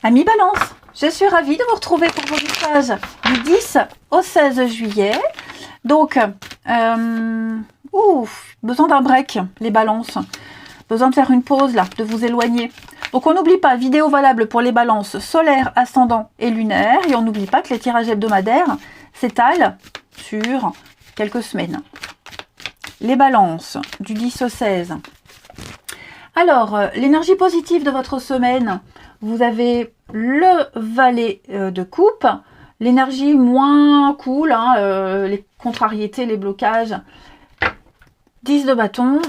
Amis Balance, je suis ravie de vous retrouver pour vos messages du 10 au 16 juillet. Donc, besoin d'un break, les balances. Besoin de faire une pause là, de vous éloigner. Donc on n'oublie pas, vidéo valable pour les balances solaires, ascendant et lunaires. Et on n'oublie pas que les tirages hebdomadaires s'étalent sur quelques semaines. Les balances du 10 au 16. Alors, l'énergie positive de votre semaine, vous avez le valet de coupe, l'énergie moins cool, les contrariétés, les blocages, 10 de bâton.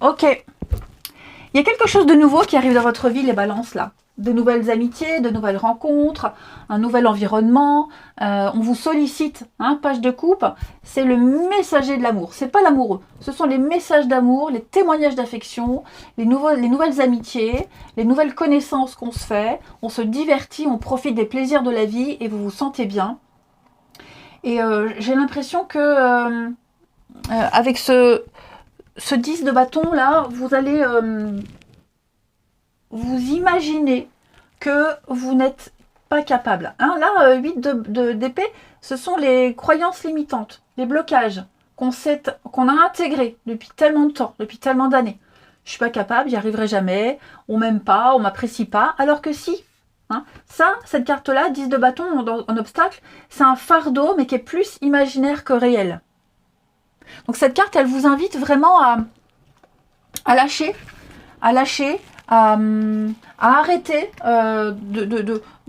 Ok, il y a quelque chose de nouveau qui arrive dans votre vie, les balances là. De nouvelles amitiés, de nouvelles rencontres, un nouvel environnement. On vous sollicite, page de coupe, c'est le messager de l'amour. C'est pas l'amoureux, ce sont les messages d'amour, les témoignages d'affection, les nouvelles amitiés, les nouvelles connaissances qu'on se fait. On se divertit, on profite des plaisirs de la vie et vous vous sentez bien. Et j'ai l'impression que avec ce 10 de bâton là, vous allez vous imaginez que vous n'êtes pas capable. Là, 8 d'épée, ce sont les croyances limitantes, les blocages qu'on a intégrés depuis tellement de temps, depuis tellement d'années. Je suis pas capable, j'y arriverai jamais, on m'aime pas, on m'apprécie pas, alors que si. Cette carte-là, 10 de bâton en obstacle, c'est un fardeau, mais qui est plus imaginaire que réel. Donc cette carte, elle vous invite vraiment à lâcher, à arrêter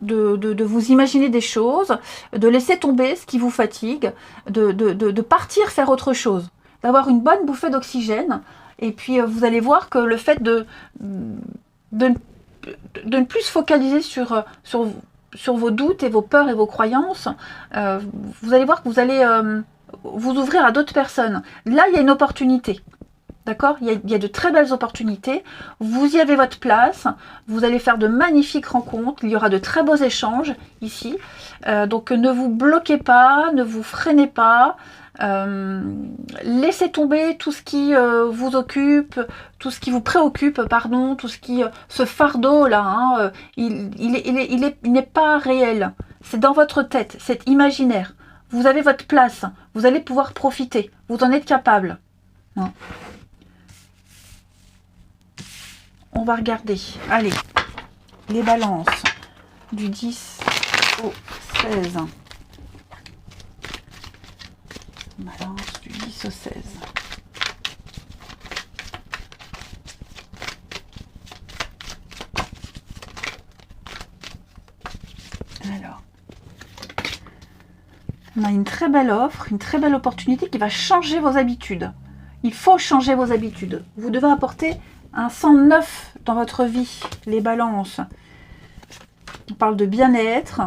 de vous imaginer des choses, de laisser tomber ce qui vous fatigue, de partir faire autre chose, d'avoir une bonne bouffée d'oxygène. Et puis vous allez voir que le fait de ne plus se focaliser sur vos doutes et vos peurs et vos croyances, vous allez voir que vous allez vous ouvrir à d'autres personnes. Là, il y a une opportunité. D'accord, il y a de très belles opportunités. Vous y avez votre place. Vous allez faire de magnifiques rencontres. Il y aura de très beaux échanges ici. Donc ne vous bloquez pas, ne vous freinez pas. Laissez tomber tout ce qui vous occupe, tout ce qui vous préoccupe, pardon, tout ce qui ce fardeau là. Il n'est pas réel. C'est dans votre tête, c'est imaginaire. Vous avez votre place. Vous allez pouvoir profiter. Vous en êtes capable. On va regarder, allez, les balances du 10 au 16. Balance du 10 au 16. Alors, on a une très belle offre, une très belle opportunité qui va changer vos habitudes. Il faut changer vos habitudes. Vous devez apporter un sang neuf dans votre vie, les balances. On parle de bien-être,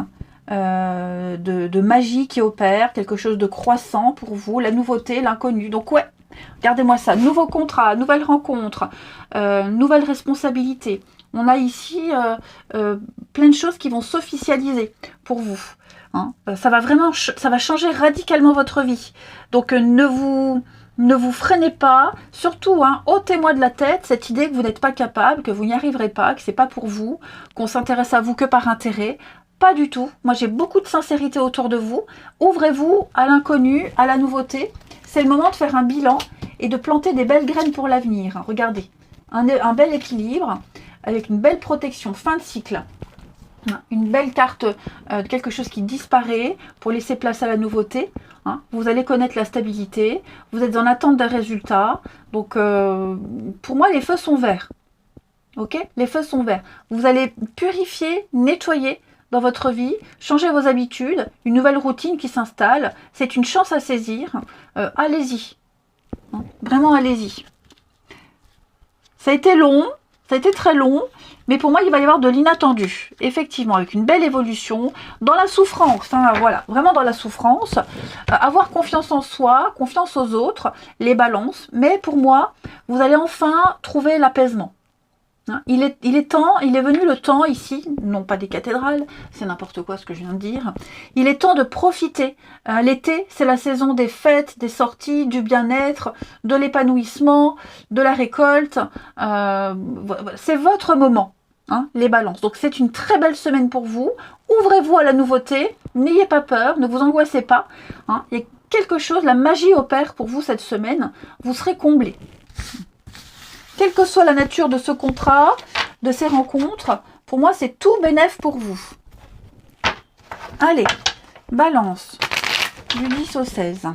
de magie qui opère, quelque chose de croissant pour vous, la nouveauté, l'inconnu. Donc ouais, regardez-moi ça, nouveau contrat, nouvelle rencontre, nouvelle responsabilité. On a ici plein de choses qui vont s'officialiser pour vous. Ça va changer radicalement votre vie. Donc ne vous freinez pas, surtout ôtez-moi de la tête cette idée que vous n'êtes pas capable, que vous n'y arriverez pas, que c'est pas pour vous, qu'on s'intéresse à vous que par intérêt. Pas du tout. Moi j'ai beaucoup de sincérité autour de vous. Ouvrez-vous à l'inconnu, à la nouveauté. C'est le moment de faire un bilan et de planter des belles graines pour l'avenir. Regardez, un bel équilibre avec une belle protection, fin de cycle. Une belle carte de quelque chose qui disparaît pour laisser place à la nouveauté. Vous allez connaître la stabilité, vous êtes en attente d'un résultat. Donc pour moi les feux sont verts. Ok, les feux sont verts. Vous allez purifier, nettoyer dans votre vie, changer vos habitudes, une nouvelle routine qui s'installe. C'est une chance à saisir. Allez-y. Vraiment allez-y. Ça a été long, ça a été très long. Mais pour moi, il va y avoir de l'inattendu, effectivement, avec une belle évolution, dans la souffrance, voilà, vraiment dans la souffrance, avoir confiance en soi, confiance aux autres, les balances, mais pour moi, vous allez enfin trouver l'apaisement. Il est temps, il est venu le temps ici, non pas des cathédrales, c'est n'importe quoi ce que je viens de dire, il est temps de profiter. L'été, c'est la saison des fêtes, des sorties, du bien-être, de l'épanouissement, de la récolte, c'est votre moment. hein, les balances. Donc c'est une très belle semaine pour vous. Ouvrez-vous à la nouveauté, n'ayez pas peur, ne vous angoissez pas. Hein. Il y a quelque chose, la magie opère pour vous cette semaine, vous serez comblés. Quelle que soit la nature de ce contrat, de ces rencontres, pour moi c'est tout bénef pour vous. Allez, balance, du 10 au 16.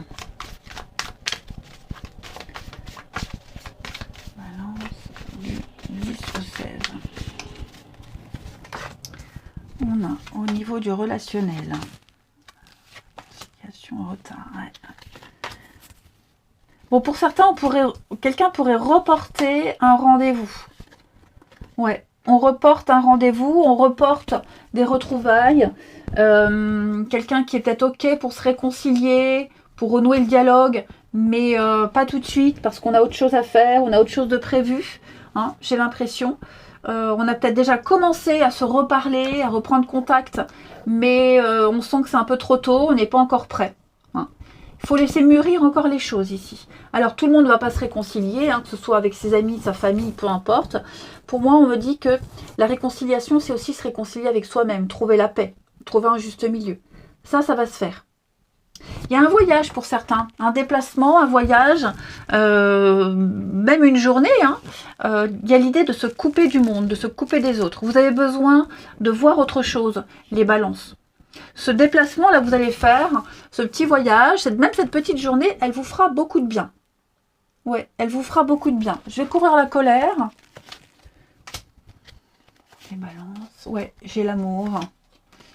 On a au niveau du relationnel. Situation en retard. Ouais. Bon, pour certains, quelqu'un pourrait reporter un rendez-vous. Ouais, on reporte un rendez-vous, on reporte des retrouvailles. Quelqu'un qui est peut-être OK pour se réconcilier, pour renouer le dialogue, mais pas tout de suite parce qu'on a autre chose à faire, on a autre chose de prévu. Hein, j'ai l'impression. On a peut-être déjà commencé à se reparler, à reprendre contact, mais on sent que c'est un peu trop tôt, on n'est pas encore prêt. Hein. Il faut laisser mûrir encore les choses ici. Alors tout le monde ne va pas se réconcilier, hein, que ce soit avec ses amis, sa famille, peu importe. Pour moi, on me dit que la réconciliation, c'est aussi se réconcilier avec soi-même, trouver la paix, trouver un juste milieu. Ça va se faire. Il y a un voyage pour certains, un déplacement, un voyage, même une journée. Hein. Il y a l'idée de se couper du monde, de se couper des autres. Vous avez besoin de voir autre chose, les balances. Ce déplacement, là, vous allez faire, ce petit voyage, même cette petite journée, elle vous fera beaucoup de bien. Ouais, elle vous fera beaucoup de bien. Je vais courir la colère. Les balances, ouais, j'ai l'amour.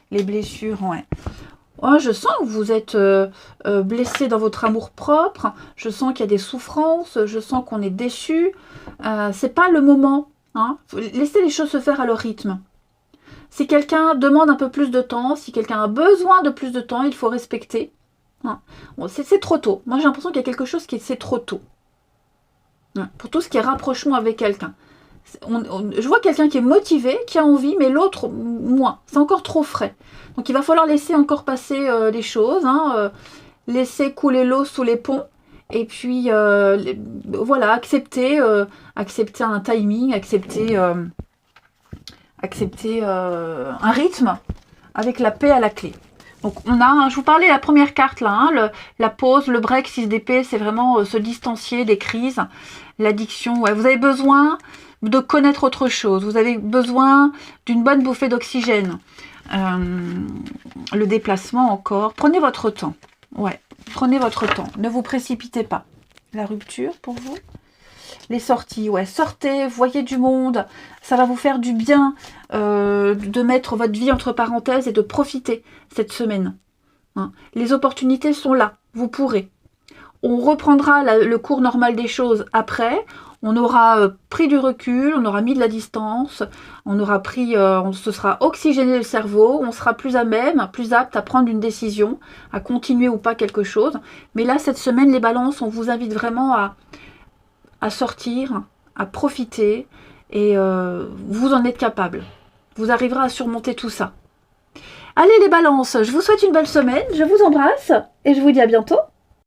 Les blessures, ouais. Oh, je sens que vous êtes blessé dans votre amour propre. Je sens qu'il y a des souffrances. Je sens qu'on est déçu. C'est pas le moment. Hein. Laissez les choses se faire à leur rythme. Si quelqu'un demande un peu plus de temps, si quelqu'un a besoin de plus de temps, il faut respecter. Hein. Bon, c'est trop tôt. Moi, j'ai l'impression qu'il y a quelque chose c'est trop tôt. Hein. Pour tout ce qui est rapprochement avec quelqu'un. Je vois quelqu'un qui est motivé, qui a envie, mais l'autre, moins. C'est encore trop frais. Donc il va falloir laisser encore passer les choses, hein, laisser couler l'eau sous les ponts, et puis voilà, accepter un timing, accepter un rythme avec la paix à la clé. Donc on a, je vous parlais la première carte là, hein, la pause, le break 6 d'épée, c'est vraiment se distancier des crises, l'addiction. Ouais, vous avez besoin de connaître autre chose, vous avez besoin d'une bonne bouffée d'oxygène. Le déplacement encore, prenez votre temps. Ouais, prenez votre temps, ne vous précipitez pas. La rupture pour vous. Les sorties, ouais, sortez, voyez du monde, ça va vous faire du bien de mettre votre vie entre parenthèses et de profiter cette semaine. Hein. Les opportunités sont là, vous pourrez. On reprendra le cours normal des choses après, on aura pris du recul, on aura mis de la distance, on aura pris, on se sera oxygéné le cerveau, on sera plus à même, plus apte à prendre une décision, à continuer ou pas quelque chose. Mais là, cette semaine, les balances, on vous invite vraiment à sortir, à profiter, et vous en êtes capable. Vous arriverez à surmonter tout ça. Allez les balances, je vous souhaite une belle semaine, je vous embrasse, et je vous dis à bientôt.